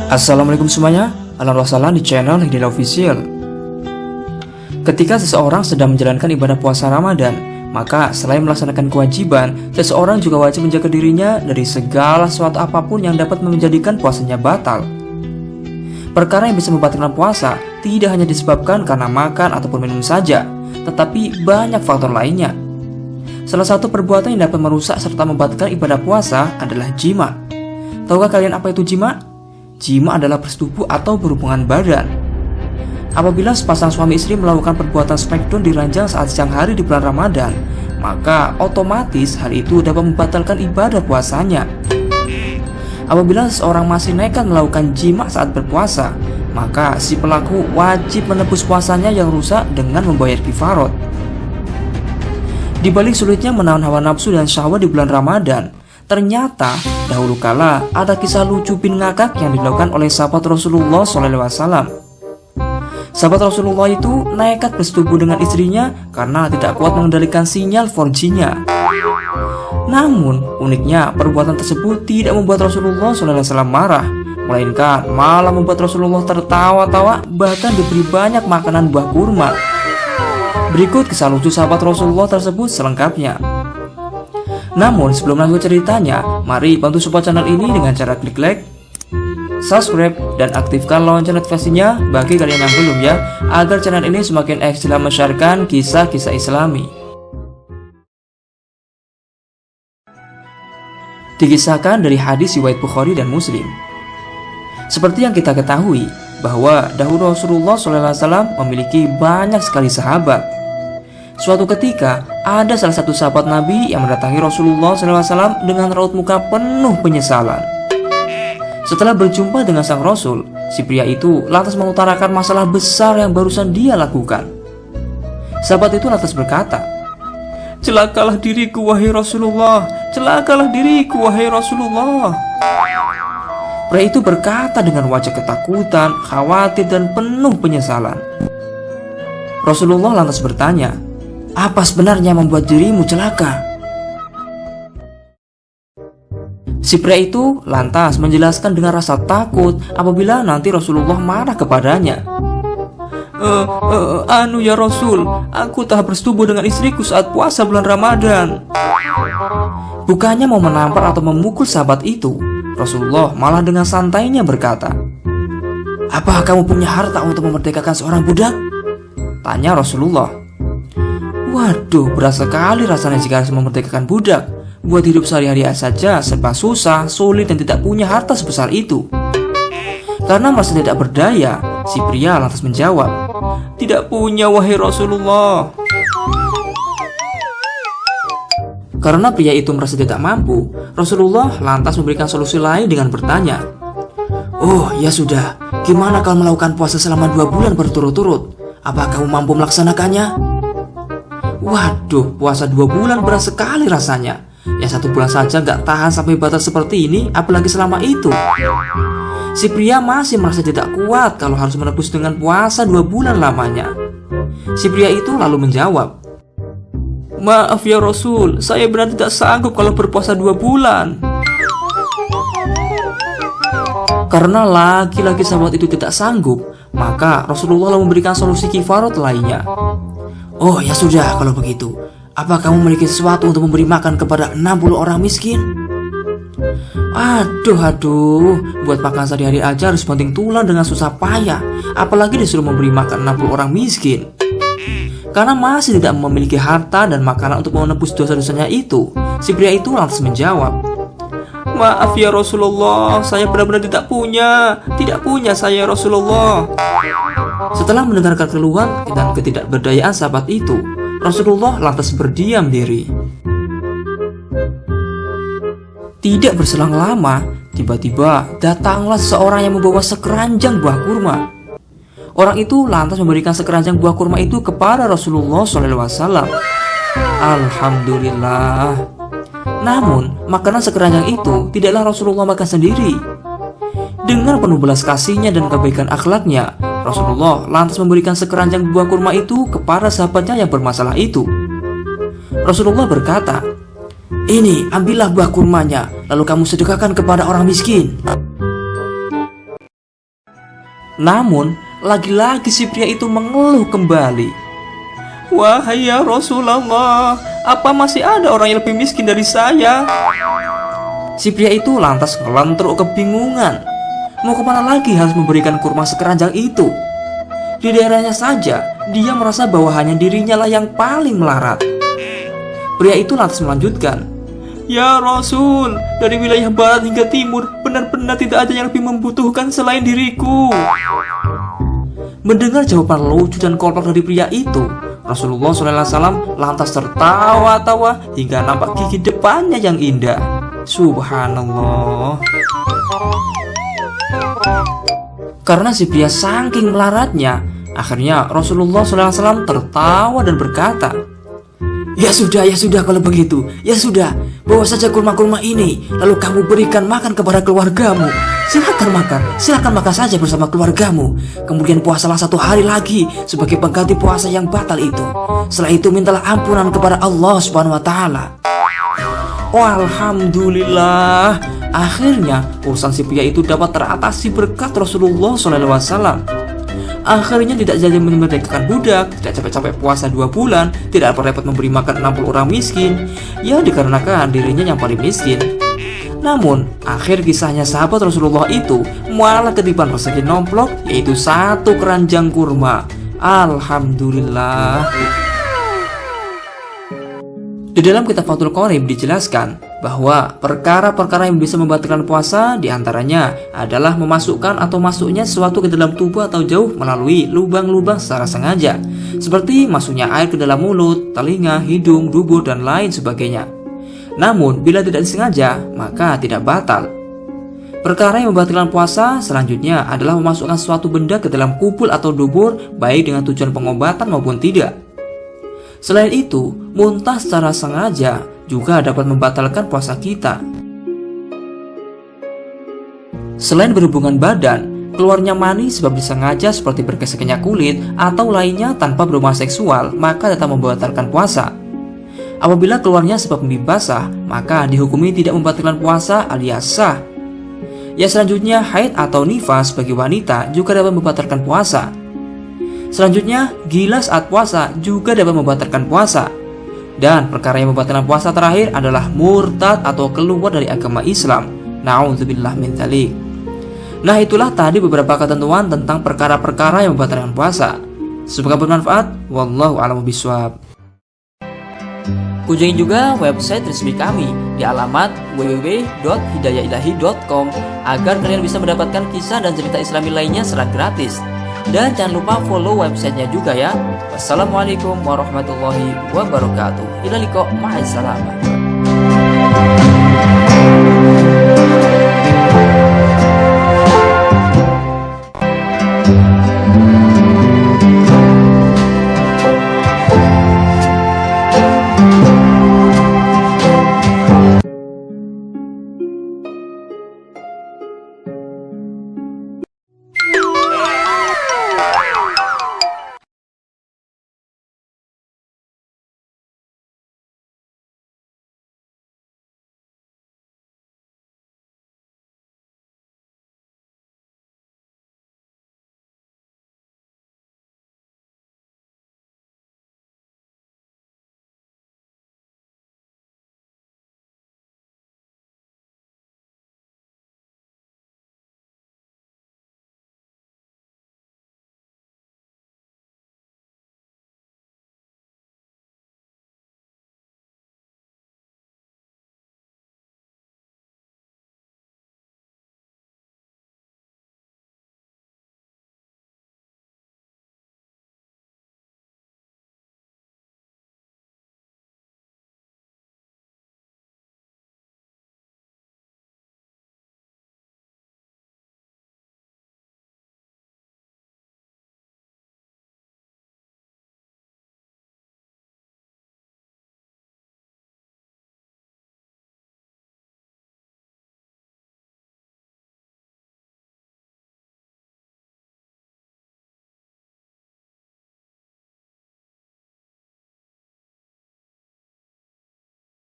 Assalamualaikum semuanya, ahlan wa sahlan di channel Hidayah Official. Ketika seseorang sedang menjalankan ibadah puasa Ramadan, maka selain melaksanakan kewajiban, seseorang juga wajib menjaga dirinya dari segala sesuatu apapun yang dapat menjadikan puasanya batal. Perkara yang bisa membatalkan puasa tidak hanya disebabkan karena makan ataupun minum saja, tetapi banyak faktor lainnya. Salah satu perbuatan yang dapat merusak serta membatalkan ibadah puasa adalah jima. Tahukah kalian apa itu jima? Jima adalah bersetubuh atau berhubungan badan. Apabila sepasang suami istri melakukan perbuatan smackdown di ranjang saat siang hari di bulan Ramadan, maka otomatis hal itu dapat membatalkan ibadah puasanya. Apabila seseorang masih nekat melakukan jima saat berpuasa, maka si pelaku wajib menebus puasanya yang rusak dengan membayar kifarot. Di balik sulitnya menahan hawa nafsu dan syahwat di bulan Ramadan, ternyata dahulu kala ada kisah lucu bin ngakak yang dilakukan oleh sahabat Rasulullah SAW. Sahabat Rasulullah itu nekat bersetubuh dengan istrinya karena tidak kuat mengendalikan sinyal 4G-nya. Namun uniknya perbuatan tersebut tidak membuat Rasulullah SAW marah, melainkan malah membuat Rasulullah tertawa-tawa, bahkan diberi banyak makanan buah kurma. Berikut kisah lucu sahabat Rasulullah tersebut selengkapnya. Namun sebelum lanjut ceritanya, mari bantu support channel ini dengan cara klik like, subscribe, dan aktifkan lonceng notifikasinya bagi kalian yang belum ya, agar channel ini semakin eksis dalam mensiarkan kisah-kisah islami. Dikisahkan dari hadis riwayat Bukhari dan Muslim. Seperti yang kita ketahui bahwa dahulu Rasulullah SAW memiliki banyak sekali sahabat. Suatu ketika, ada salah satu sahabat Nabi yang mendatangi Rasulullah SAW dengan raut muka penuh penyesalan. Setelah berjumpa dengan sang Rasul, si pria itu lantas mengutarakan masalah besar yang barusan dia lakukan. Sahabat itu lantas berkata, "Celakalah diriku wahai Rasulullah, celakalah diriku wahai Rasulullah." Pria itu berkata dengan wajah ketakutan, khawatir, dan penuh penyesalan. Rasulullah lantas bertanya, "Apa sebenarnya yang membuat dirimu celaka?" Si pria itu lantas menjelaskan dengan rasa takut apabila nanti Rasulullah marah kepadanya. Anu ya Rasul, aku telah bersetubuh dengan istriku saat puasa bulan Ramadan." Bukannya mau menampar atau memukul sahabat itu, Rasulullah malah dengan santainya berkata, "Apakah kamu punya harta untuk memerdekakan seorang budak?" Tanya Rasulullah. Waduh, berat sekali rasanya jika harus memerdekakan budak. Buat hidup sehari-hari saja serba susah, sulit, dan tidak punya harta sebesar itu. Karena merasa tidak berdaya, si pria lantas menjawab, "Tidak punya wahai Rasulullah." Karena pria itu merasa tidak mampu, Rasulullah lantas memberikan solusi lain dengan bertanya, "Oh ya sudah, gimana kalau melakukan puasa selama 2 bulan berturut-turut? Apakah kamu mampu melaksanakannya?" Waduh, puasa 2 bulan berat sekali rasanya. Yang 1 bulan saja gak tahan sampai batas seperti ini, apalagi selama itu. Si pria masih merasa tidak kuat kalau harus menebus dengan puasa 2 bulan lamanya. Si pria itu lalu menjawab, "Maaf ya Rasul, saya benar tidak sanggup kalau berpuasa 2 bulan." Karena lagi-lagi sahabat itu tidak sanggup, maka Rasulullah lalu memberikan solusi kifarot lainnya. "Oh ya sudah, kalau begitu, apa kamu memiliki sesuatu untuk memberi makan kepada 60 orang miskin?" Aduh, buat makan sehari-hari aja harus banting tulang dengan susah payah, apalagi disuruh memberi makan 60 orang miskin. Karena masih tidak memiliki harta dan makanan untuk menebus dosa-dosanya itu, si pria itu lantas menjawab, "Maaf ya Rasulullah, saya benar-benar tidak punya saya Rasulullah." Setelah mendengarkan keluhan dan ketidakberdayaan sahabat itu, Rasulullah lantas berdiam diri. Tidak berselang lama, tiba-tiba datanglah seseorang yang membawa sekeranjang buah kurma. Orang itu lantas memberikan sekeranjang buah kurma itu kepada Rasulullah SAW. Alhamdulillah. Namun, makanan sekeranjang itu tidaklah Rasulullah makan sendiri. Dengan penuh belas kasihnya dan kebaikan akhlaknya, Rasulullah lantas memberikan sekeranjang buah kurma itu kepada sahabatnya yang bermasalah itu. Rasulullah berkata, "Ini, ambillah buah kurmanya, lalu kamu sedekahkan kepada orang miskin." Namun, lagi-lagi si pria itu mengeluh kembali. "Wahai ya Rasulullah, apa masih ada orang yang lebih miskin dari saya?" Si pria itu lantas ngelentruk kebingungan. Mau kemana lagi harus memberikan kurma sekeranjang itu? Di daerahnya saja, dia merasa bahwa hanya dirinya lah yang paling melarat. Pria itu lantas melanjutkan, "Ya Rasul, dari wilayah barat hingga timur, benar-benar tidak ada yang lebih membutuhkan selain diriku." Mendengar jawaban lucu dan kompak dari pria itu, Rasulullah SAW lantas tertawa-tawa hingga nampak gigi depannya yang indah. Subhanallah. Karena si pria saking melaratnya, akhirnya Rasulullah SAW tertawa dan berkata, ya sudah kalau begitu. Ya sudah, bawa saja kurma-kurma ini, lalu kamu berikan makan kepada keluargamu. Silakan makan saja bersama keluargamu. Kemudian puasalah 1 hari lagi sebagai pengganti puasa yang batal itu. Setelah itu mintalah ampunan kepada Allah Subhanahu wa taala. Alhamdulillah, akhirnya urusan si pria itu dapat teratasi berkat Rasulullah SAW. Akhirnya tidak saja memerdekakan budak, tidak capek-capek puasa 2 bulan, tidak repot memberi makan 60 orang miskin, ya dikarenakan dirinya yang paling miskin. Namun, akhir kisahnya sahabat Rasulullah itu malah ketiban rezeki nomplok, yaitu 1 keranjang kurma. Alhamdulillah. Di dalam kitab Fathul Qorib dijelaskan bahwa perkara-perkara yang bisa membatalkan puasa diantaranya adalah memasukkan atau masuknya sesuatu ke dalam tubuh atau jauh melalui lubang-lubang secara sengaja, seperti masuknya air ke dalam mulut, telinga, hidung, dubur, dan lain sebagainya. Namun, bila tidak disengaja, maka tidak batal. Perkara yang membatalkan puasa selanjutnya adalah memasukkan suatu benda ke dalam kubul atau dubur, baik dengan tujuan pengobatan maupun tidak. Selain itu, muntah secara sengaja juga dapat membatalkan puasa kita. Selain berhubungan badan, keluarnya mani sebab disengaja seperti bergeseknya kulit atau lainnya tanpa berhubungan seksual, maka tetap membatalkan puasa. Apabila keluarnya sebab mimpi basah, maka dihukumi tidak membatalkan puasa alias sah. Ya selanjutnya, haid atau nifas bagi wanita juga dapat membatalkan puasa. Selanjutnya, gila saat puasa juga dapat membatalkan puasa. Dan perkara yang membatalkan puasa terakhir adalah murtad atau keluar dari agama Islam. Na'udzubillah min dzalik. Nah, itulah tadi beberapa ketentuan tentang perkara-perkara yang membatalkan puasa. Semoga bermanfaat. Wallahu a'lam bishawab. Kunjungi juga website resmi kami di alamat www.hidayailahi.com agar kalian bisa mendapatkan kisah dan cerita Islami lainnya secara gratis. Dan jangan lupa follow websitenya juga ya. Wassalamualaikum warahmatullahi wabarakatuh. Ila liqa, ma'assalamah.